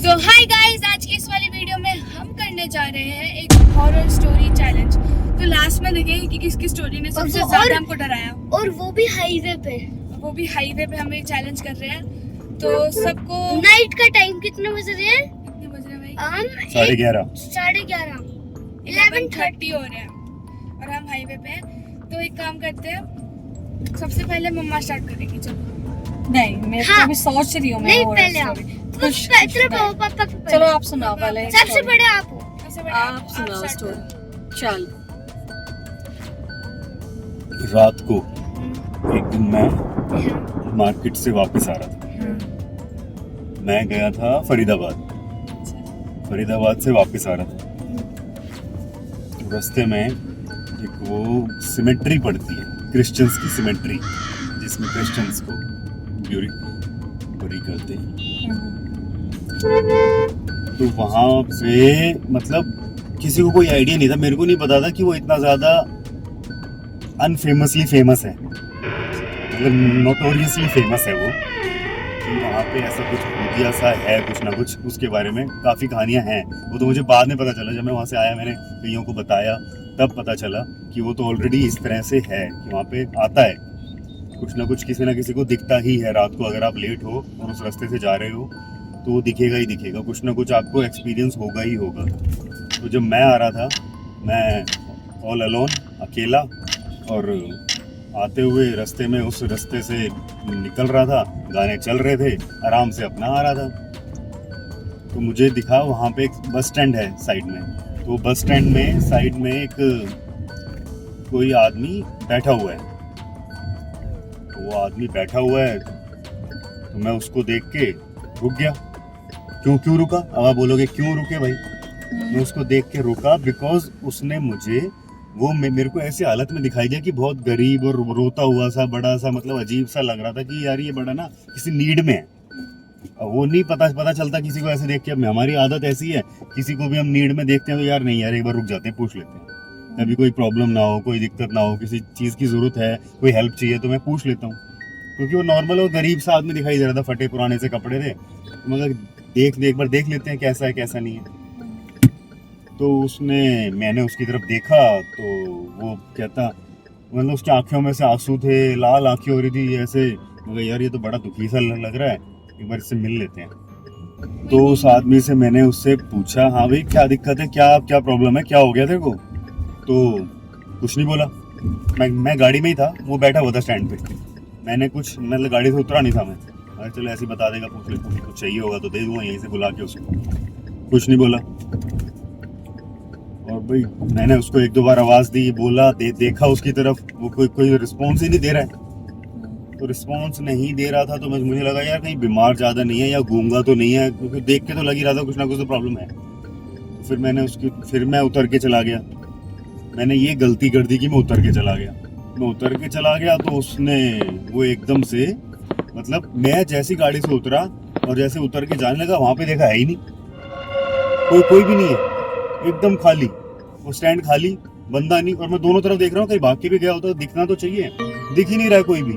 तो hi guys, आज की इस वाली वीडियो में हम करने जा रहे हैं एक हॉरर स्टोरी चैलेंज। तो लास्ट में देखेंगे कि किसकी स्टोरी ने सबसे ज्यादा हमको डराया, और वो भी हाईवे पे। हम एक चैलेंज कर रहे हैं। तो सबको नाइट का टाइम कितने बज रहे हैं? कितने बज रहे हैं भाई? हम 11:30 11:30 हो रहे हैं और हम हाईवे पे हैं। तो एक काम करते हैं, सबसे पहले मम्मा स्टार्ट करेगी। चलो। नहीं, मैं हाँ। तो अभी सोच रही हूँ। नहीं, पहले आप। पापा चलो आप सुनाओ पहले। सबसे बड़े आप हो। आप सुनाओ स्टोरी। चल। रात को एक दिन मैं मार्केट से वापस आ रहा था। मैं गया था फरीदाबाद से वापस आ रहा था। रास्ते में एक वो सिमेट्री पड़ती है, क्रिश्चियंस की सिमेट्री, जिसमें क्रिश्चियंस को पूरी करते हैं। तो वहाँ पे मतलब किसी को कोई आइडिया नहीं था, मेरे को नहीं पता था कि वो इतना ज़्यादा अनफेमसली फेमस है, मतलब नोटोरियसली फेमस है वो, कि वहाँ पे ऐसा कुछ भूतिया सा है, कुछ ना कुछ उसके बारे में काफ़ी कहानियाँ हैं। वो तो मुझे बाद में पता चला, जब मैं वहाँ से आया, मैंने कईयों को बताया, तब पता चला कि वो तो ऑलरेडी इस तरह से है कि वहाँ पे आता है कुछ ना कुछ, किसी ना किसी को दिखता ही है। रात को अगर आप लेट हो और उस रास्ते से जा रहे हो तो वो दिखेगा ही दिखेगा, कुछ ना कुछ आपको एक्सपीरियंस होगा ही होगा। तो जब मैं आ रहा था, मैं ऑल अलोन, अकेला, और आते हुए रास्ते में उस रास्ते से निकल रहा था, गाने चल रहे थे, आराम से अपना आ रहा था। तो मुझे दिखा वहाँ पे एक बस स्टैंड है साइड में। तो बस स्टैंड में साइड में एक कोई आदमी बैठा हुआ है। वो आदमी बैठा हुआ है तो मैं उसको देख के रुक गया। क्यों रुका? अब आप बोलोगे क्यों रुके भाई? मैं उसको देख के रुका बिकॉज उसने मुझे मेरे को ऐसे हालत में दिखाई दिया कि बहुत गरीब और रोता हुआ सा, बड़ा सा, मतलब अजीब सा लग रहा था कि यार ये बड़ा ना किसी नीड में है। वो नहीं पता चलता किसी को ऐसे देख के। अब हमारी आदत ऐसी है, किसी को भी हम नीड में देखते हैं तो यार नहीं यार एक बार रुक जाते हैं, पूछ लेते हैं, अभी कोई प्रॉब्लम ना हो, कोई दिक्कत ना हो, किसी चीज़ की ज़रूरत है, कोई हेल्प चाहिए तो मैं पूछ लेता हूँ। क्योंकि वो नॉर्मल और गरीब सा आदमी दिखाई दे रहा था, फटे पुराने से कपड़े थे, मतलब एक बार देख लेते हैं कैसा है कैसा नहीं है। तो मैंने उसकी तरफ देखा तो वो कहता, मतलब उसकी आंखों में से आंसू थे, लाल आंखें हो रही थी ऐसे। मगर यार ये तो बड़ा दुखी सा लग रहा है, एक बार इससे मिल लेते हैं। तो उस आदमी से मैंने उससे पूछा, हाँ भाई क्या दिक्कत है, क्या प्रॉब्लम है, क्या हो गया तेरे को? तो कुछ नहीं बोला। मैं गाड़ी में ही था, वो बैठा हुआ था स्टैंड पे। मैंने कुछ, मतलब गाड़ी से उतरा नहीं था मैं, अरे चलो ऐसे ही बता देगा, पूछ लेता हूँ, कुछ चाहिए होगा तो दे दूंगा यहीं से बुला के उसको। कुछ नहीं बोला। और भाई मैंने उसको एक दो बार आवाज़ दी, बोला, देखा उसकी तरफ, वो कोई रिस्पॉन्स ही नहीं दे रहा है। तो रिस्पॉन्स नहीं दे रहा था तो मुझे लगा यार कहीं बीमार ज़्यादा नहीं है या गूंगा तो नहीं है, क्योंकि देख के तो लग ही रहा था कुछ ना कुछ तो प्रॉब्लम है। फिर मैं उतर के चला गया। मैंने ये गलती कर दी कि मैं उतर के चला गया। तो वो एकदम से, मतलब मैं जैसी गाड़ी से उतरा और जैसे उतर के जाने लगा, वहाँ पे देखा है ही नहीं, कोई भी नहीं है, एकदम खाली, वो स्टैंड खाली, बंदा नहीं। और मैं दोनों तरफ देख रहा हूँ, कहीं भाग के भी गया होता तो दिखना तो चाहिए, दिख ही नहीं रहा है कोई भी,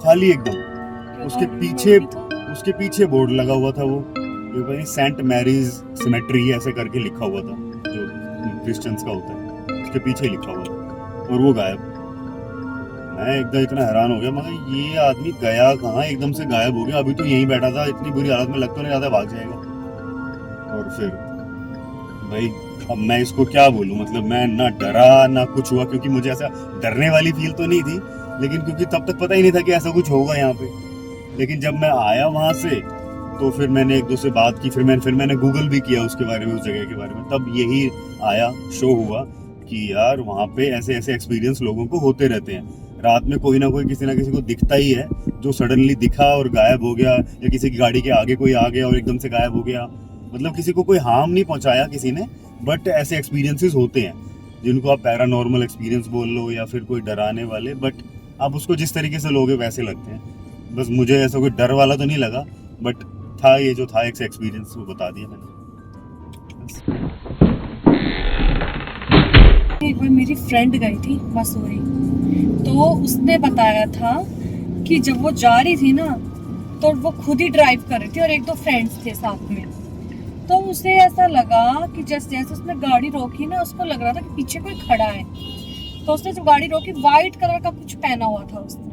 खाली एकदम। उसके पीछे बोर्ड लगा हुआ था, वो सेंट मैरीज सिमेट्री ऐसे करके लिखा हुआ था, जो क्रिश्चियंस का होता है, उसके पीछे लिखा हुआ था, और वो गायब। मैं एकदम इतना हैरान हो गया, मगर ये आदमी गया कहाँ, एकदम से गायब हो गया। अभी तो यहीं बैठा था, इतनी बुरी हालत में लग तो नहीं रहा था भाग जाएगा। और फिर भाई अब मैं इसको क्या बोलूं, मतलब मैं ना डरा ना कुछ हुआ, क्योंकि मुझे ऐसा डरने वाली फील तो नहीं थी, लेकिन क्योंकि तब तक पता ही नहीं था कि ऐसा कुछ होगा यहाँ पे। लेकिन जब मैं आया वहाँ से तो फिर मैंने एक दो से बात की, फिर मैंने गूगल भी किया उसके बारे में, उस जगह के बारे में, तब यही आया, शो हुआ कि यार वहाँ पे ऐसे एक्सपीरियंस लोगों को होते रहते हैं। रात में कोई ना कोई किसी ना किसी को दिखता ही है, जो सडनली दिखा और गायब हो गया, या किसी की गाड़ी के आगे कोई आ गया और एकदम से गायब हो गया। मतलब किसी को कोई हार्म नहीं पहुंचाया किसी ने, बट ऐसे एक्सपीरियंसेस होते हैं जिनको आप पैरानॉर्मल एक्सपीरियंस बोल लो या फिर कोई डराने वाले, बट आप उसको जिस तरीके से लोगे वैसे लगते हैं। बस मुझे ऐसा कोई डर वाला तो नहीं लगा, बट था ये जो था एक एक्सपीरियंस, वो बता दिया मैंने। एक बार मेरी फ्रेंड गई थी मसूरी, तो उसने बताया था कि जब वो जा रही थी ना, तो वो खुद ही ड्राइव कर रही थी और एक दो फ्रेंड्स थे साथ में। तो उसे ऐसा लगा कि जैसे जैसे उसने गाड़ी रोकी ना, उसको लग रहा था कि पीछे कोई खड़ा है। तो उसने जब गाड़ी रोकी, वाइट कलर का कुछ पहना हुआ था उसने,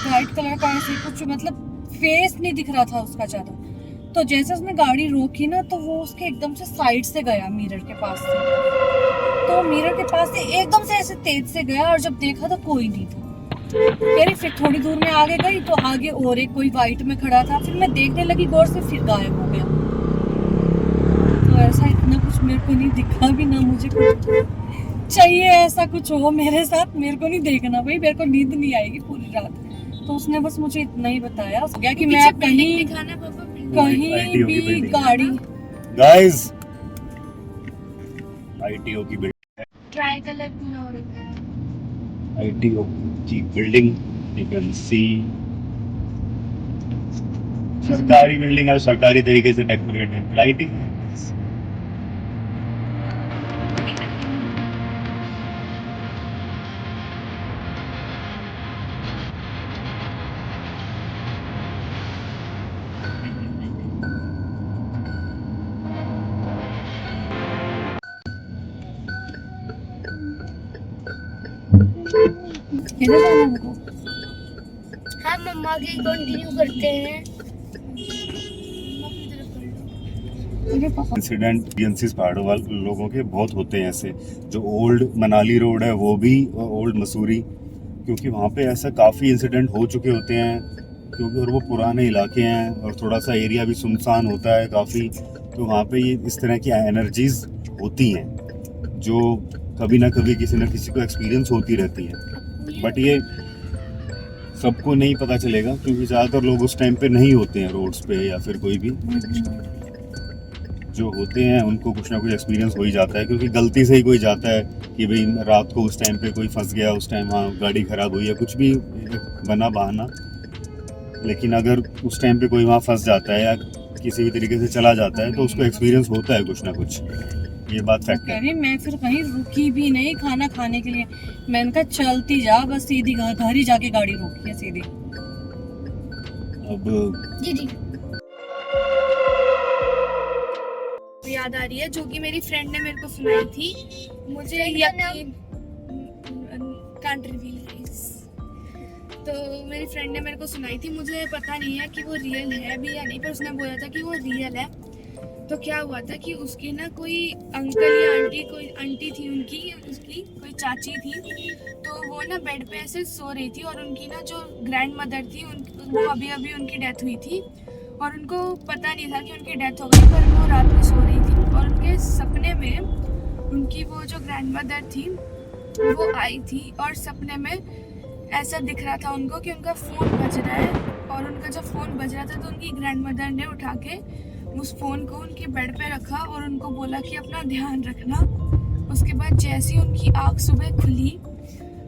वाइट कलर का ऐसे कुछ, मतलब फेस नहीं दिख रहा था उसका ज्यादा। तो जैसे उसने गाड़ी रोकी ना, तो वो उसके एकदम से साइड से गया मिरर के पास से। तो मिरर के पास से एकदम से ऐसे तेज से गया, और जब देखा तो कोई नहीं था। फिर थोड़ी दूर में आगे गई तो आगे और एक कोई वाइट में खड़ा था। फिर मैं देखने लगी गौर से, फिर गायब हो गया। तो ऐसा इतना कुछ मेरे को नहीं दिखा भी ना, मुझे कुछ चाहिए ऐसा कुछ हो मेरे साथ, मेरे को नहीं देखना भाई, मेरे को नींद नहीं आएगी पूरी रात। तो उसने बस मुझे इतना ही बताया क्या कि मैं कहीं दिखाना पापा कहीं भी गाड़ी गाइस, आईटीओ की बिल्डिंग, ट्राई कलर पूरा हो रहा है। आईटीओ की बिल्डिंग यू कैन सी। सरकारी बिल्डिंग है, सरकारी तरीके से डेकोरेट है, लाइटिंग। किधर जाना है हमको? हाँ मम्मा की कंटिन्यू करते हैं। मुझे पता इंसिडेंट एक्सपीरियंसेस पहाड़ों वाले लोगों के बहुत होते हैं ऐसे। जो ओल्ड मनाली रोड है वो भी, और ओल्ड मसूरी, क्योंकि वहाँ पे ऐसा काफ़ी इंसिडेंट हो चुके होते हैं, क्योंकि और वो पुराने इलाके हैं और थोड़ा सा एरिया भी सुनसान होता है काफ़ी। तो वहाँ पे ये इस तरह की एनर्जीज होती हैं जो कभी ना कभी किसी न किसी को एक्सपीरियंस होती रहती है। बट ये सबको नहीं पता चलेगा, क्योंकि ज़्यादातर लोग उस टाइम पे नहीं होते हैं रोड्स पे, या फिर कोई भी जो होते हैं उनको कुछ ना कुछ एक्सपीरियंस हो ही जाता है। क्योंकि गलती से ही कोई जाता है कि भाई रात को उस टाइम पे कोई फंस गया, उस टाइम हाँ गाड़ी खराब हुई है, कुछ भी बना बहाना। लेकिन अगर उस टाइम पे कोई वहाँ फंस जाता है या किसी भी तरीके से चला जाता है, तो उसको एक्सपीरियंस होता है कुछ ना कुछ। ये बात फैक्ट है। अरे मैं फिर कहीं रुकी भी नहीं खाना खाने के लिए, मैंने कहा चलती जा, बस सीधी घर ही जाके गाड़ी रोकी है सीधी। अब जी जी। याद आ रही है जो कि मेरी फ्रेंड ने मेरे को सुनाई थी। मुझे Friend का नाम? यकीन कांट रिवील गाइस। तो मेरी फ्रेंड ने मेरे को सुनाई थी, मुझे पता नहीं है कि वो रियल है भी या नहीं, पर उसने बोला था कि वो रियल है। तो क्या हुआ था कि उसकी ना कोई अंकल या आंटी, कोई आंटी थी उनकी, उसकी कोई चाची थी। तो वो ना बेड पे ऐसे सो रही थी, और उनकी ना जो ग्रैंड मदर थी वो अभी अभी उनकी डेथ हुई थी, और उनको पता नहीं था कि उनकी डेथ हो गई। पर वो रात में सो रही थी, और उनके सपने में उनकी वो जो ग्रैंड मदर थी वो आई थी, और सपने में ऐसा दिख रहा था उनको कि उनका फ़ोन बज रहा है। और उनका जब फ़ोन बज रहा था तो उनकी ग्रैंड मदर ने उठा के उस फ़ोन को उनके बेड पे रखा और उनको बोला कि अपना ध्यान रखना। उसके बाद जैसे ही उनकी आँख सुबह खुली,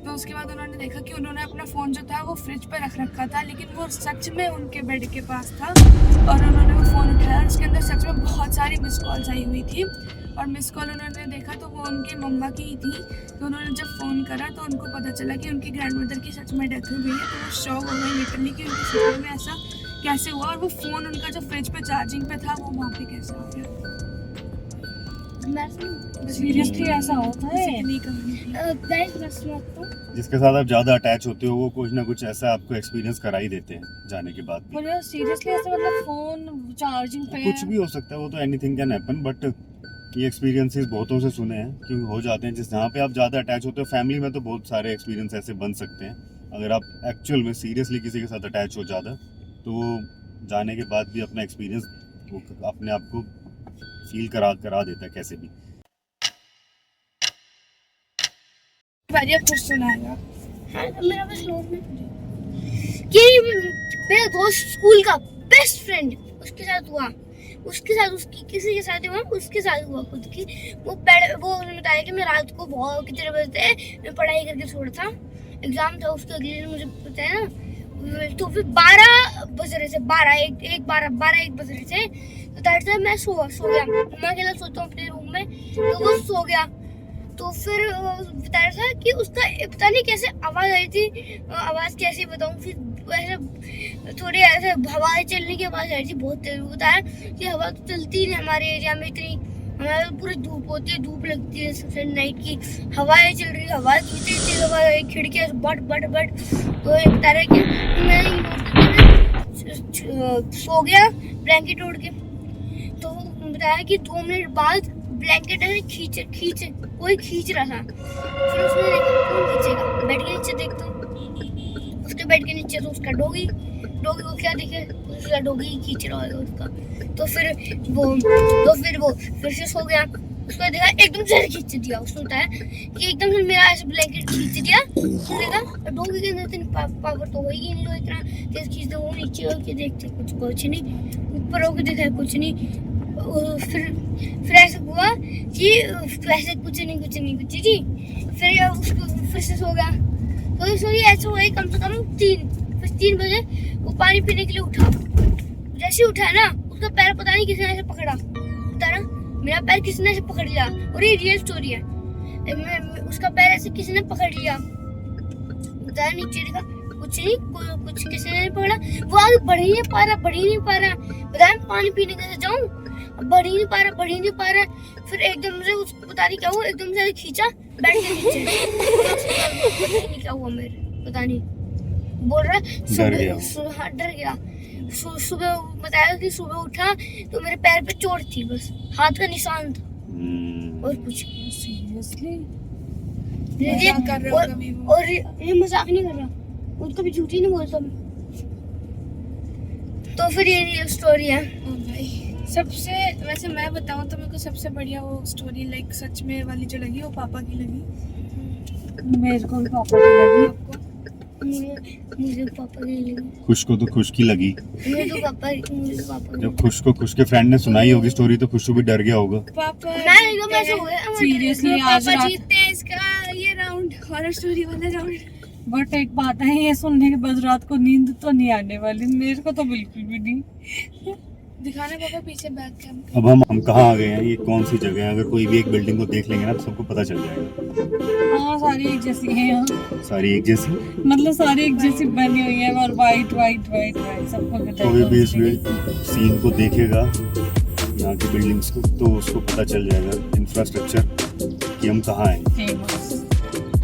तो उसके बाद उन्होंने देखा कि उन्होंने अपना फ़ोन जो था वो फ्रिज पे रख रखा था, लेकिन वो सच में उनके बेड के पास था। और उन्होंने वो फ़ोन उठाया, और उसके अंदर सच में बहुत सारी मिस कॉल्स आई हुई थी। और मिस कॉल उन्होंने देखा तो वो उनकी मम्मा की ही थी। तो उन्होंने जब फ़ोन करा तो उनको पता चला कि उनकी ग्रैंड मदर की सच में डेथ हो गई है। तो वो शॉक हो गई लिटरली कि उनकी सच में ऐसा कैसे हुआ, और वो फ़ोन उनका जो फ्रिज पे चार्जिंग पे था वो वहाँ पे कैसे आ गया। सीरियसली ऐसा होता है? Basically कहानी थी। जिसके साथ आप ज्यादा अटैच होते हो वो कुछ ना कुछ ऐसा आपको एक्सपीरियंस करा ही देते हैं जाने के बाद भी। पर यार सीरियसली ऐसे मतलब फोन चार्जिंग पे कुछ भी हो सकता है, वो तो एनीथिंग कैन हैपन। बट ये एक्सपीरियंसेस बहुतों से सुने हैं कि हो जाते हैं, जिस जहाँ पे आप ज़्यादा अटैच होते हो। फैमिली में तो बहुत सारे एक्सपीरियंस ऐसे बन सकते हैं। अगर आप एक्चुअल में सीरियसली किसी के साथ अटैच हो ज़्यादा, तो वो जाने के बाद भी अपना एक्सपीरियंस वो अपने आप को फील करा देता है कैसे भी। बारी अब कुछ सुनाएगा। हाँ, मेरा बस नोट में कि मेरा दोस्त स्कूल का बेस्ट फ्रेंड उसके साथ हुआ, उसकी किसी के साथ हुआ, उसके साथ हुआ खुद की। वो उन्होंने बताया कि मैं रात को बहुत कितने बजे मैं पढ़ाई करके छोड़ा था, एग्जाम था उसके अगले दिन, मुझे पता है ना। तो फिर 12 बज रहे थे, 12 1 बज रहे थे। तो दैट टाइम मैं सो गया। मैं अकेला सोता हूँ अपने रूम में, तो वो सो गया। तो फिर बताया था कि उसका पता नहीं कैसे आवाज़ आई थी, आवाज़ कैसे बताऊँ। फिर ऐसे थोड़ी ऐसे हवा चलने की आवाज आ रही थी बहुत तेज। बताया कि हवा तो चलती ही नहीं हमारे एरिया में इतनी, हमारे तो पूरी धूप होती है, धूप लगती है सबसे नाइट की, हवाएं चल रही है, हवा कितनी तेज हवा है, खिड़कियां बट बट बट। तो ये बता रहे कि मैं सो गया ब्लैंकेट ओढ़ के। तो बताया कि 2 मिनट बाद ब्लैंकेट ऐसे खींच कोई खींच रहा था। फिर उसने देखा कौन खींचेगा, बेड के नीचे देखता हूँ, उसके बेड के नीचे तो उसका डॉगी को क्या दिखे, उसका डॉगी खींच रहा है उसका। तो फिर वो फिर से सो गया, उसको देखा एकदम से खींच दिया। उसने बताया कि एकदम से मेरा ऐसे ब्लैंकेट खींच दिया। उसने देखा डॉगी के अंदर इतनी पावर तो होगी नहीं जो इतना तेज खींच दे। वो नीचे होके देखते कुछ नहीं, ऊपर होके देखा कुछ नहीं। फिर ऐसा हुआ कि वैसे कुछ नहीं जी। फिर उसको फिर से सो गया। तो सो ऐसा हुआ कम से कम 3 बजे वो पानी पीने के लिए उठा। जैसे उठा ना, उसका पैर पता नहीं किसने ऐसे पकड़ा, पता ना मेरा पैर किसने ऐसे पकड़ लिया। और ये रियल स्टोरी है, उसका पैर ऐसे किसी ने पकड़ लिया, बताया नीचे देखा कुछ नहीं, कुछ किसी ने नहीं पकड़ा। वो आगे बढ़ ही नहीं पा रहा। बताया पानी पीने कैसे जाऊं, बढ़ ही नहीं पा रहा। फिर एकदम से उसको पता नहीं क्या हुआ, एकदम से खींचा बैठ के नीचे। क्या हुआ मेरे पता नहीं, बोल रहा डर गया। सुबह बताया कि सुबह उठा तो मेरे पैर पे चोट थी, बस हाथ का निशान था और कुछ। सीरियसली और ये मजाक नहीं कर रहा, उसको भी झूठी नहीं बोलता मैं। तो फिर ये रियल स्टोरी है। सबसे वैसे मैं बताऊं तो मेरे को सबसे बढ़िया वो स्टोरी लाइक सच में वाली जो लगी वो पापा की लगी। मेरे को भी पापा की लगी। आपको? मुझे पापा की लगी। खुश को तो खुश की लगी। मुझे तो पापा जब खुश को खुश के फ्रेंड ने सुनाई होगी स्टोरी तो खुश भी डर गया होगा। पापा मैं एकदम ऐसे हो गया। सीरियसली आज पापा रात जीतते हैं इसका ये राउंड, हॉरर स्टोरी वाला राउंड। बट एक बात है, ये सुनने के बाद रात को नींद तो नहीं आने वाली, मेरे को तो बिल्कुल भी नहीं। दिखाना पापा पीछे बैक कैम। अब हम कहाँ आ गए हैं, ये कौन सी जगह है? अगर कोई भी एक बिल्डिंग को देख लेंगे ना तो सबको पता चल जाएगा। हाँ सारी एक जैसी है यहाँ, सारी एक जैसी, मतलब सारी एक जैसी बनी हुई है और वाइट सबको पता कोई भी है। इसमें सीन को देखेगा यहाँ की बिल्डिंग्स को तो उसको पता चल जाएगा इंफ्रास्ट्रक्चर कि हम कहाँ हैं। Famous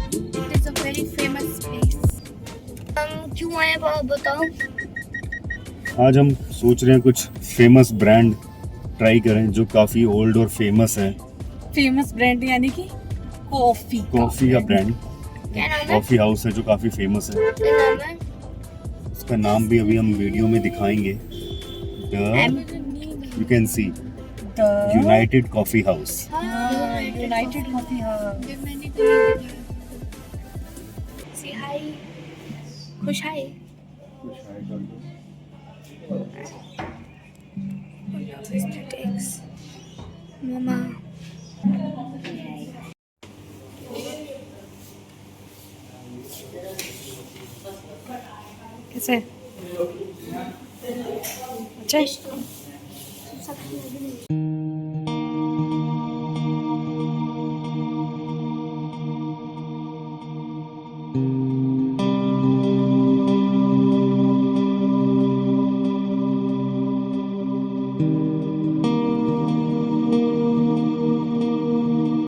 it is a very famous place. हम क्यों आए पापा बताओ। आज हम सोच रहे हैं कुछ फेमस ब्रांड ट्राई करें जो काफ़ी ओल्ड और फेमस है। फेमस ब्रांड यानी कि कॉफी का ब्रांड, क्या नाम है? कॉफ़ी हाउस है जो काफ़ी फेमस है। क्या नाम है? उसका नाम भी अभी हम वीडियो में दिखाएंगे। You can C United coffee house. United coffee house. मैंने कहीं देखा। Say hi. खुश हाय। मामा कैसे अच्छा Thank you.